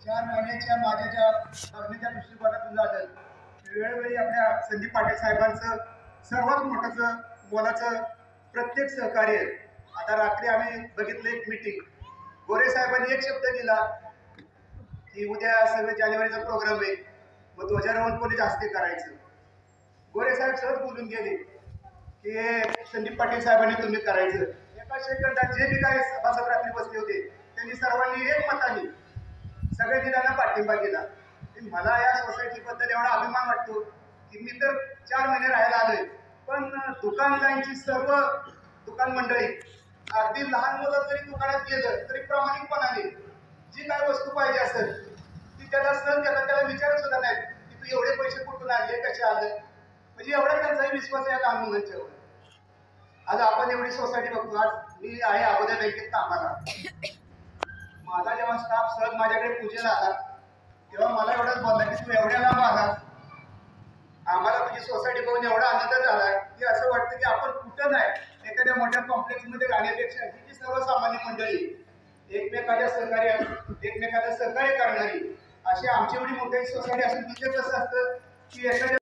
4 महिन्याच्या माझ्या ज्या बघण्याच्या दृष्टिकोनातून झालं वेळोवेळी आपल्या संदीप पाटील साहेबांचं सर्वात मोलाचं प्रत्येक सहकार्य. आता रात्री आम्ही बघितलं एक मीटिंग, गोरे साहेबांनी एक शब्द दिला की उद्या 6 जानेवारीचा प्रोग्राम आहे, मग ध्वजारोहण कोणी जास्ती करायचं. गोरे साहेब सहज बोलून गेले की संदीप पाटील साहेबांनी तुम्ही करायचं. एका सेकंदात जे बी काय सभासद रात्री बसले होते त्यांनी सर्वांनी एक मताने सगळ्या दिलांना पाठिंबा दिला. मला या सोसायटीबद्दल एवढा अभिमान वाटतो की मी तर 4 महिने राहायला आलोय, पण दुकानदारांची सर्व दुकान मंडळी अगदी लहान मुलं जरी दुकानात गेलं तरी प्रामाणिकपणाने जी काय वस्तू पाहिजे असेल ती त्याला त्याला विचारत सुद्धा नाही की तू एवढे पैसे कुठून आणले, कसे आले. म्हणजे एवढा त्यांचाही विश्वास आहे लहान मुलांच्यावर. आज आपण एवढी सोसायटी बघतो. आज मी आहे अगोदर बँकेत कामाला. माझा जेव्हा स्टाफ सहज माझ्याकडे पूजेला आला तेव्हा मला एवढंच बोलला की तू एवढ्या लांब आला, आम्हाला तुझी सोसायटी बघून एवढा आनंद झाला की असं वाटतं की आपण कुठं नाही एखाद्या मोठ्या कॉम्प्लेक्समध्ये राहण्यापेक्षा ही जी सर्वसामान्य मंडळी एकमेकाला सहकार्य करणारी अशी आमची एवढी मोठी सोसायटी असून तिथे कसं असतं की एखाद्या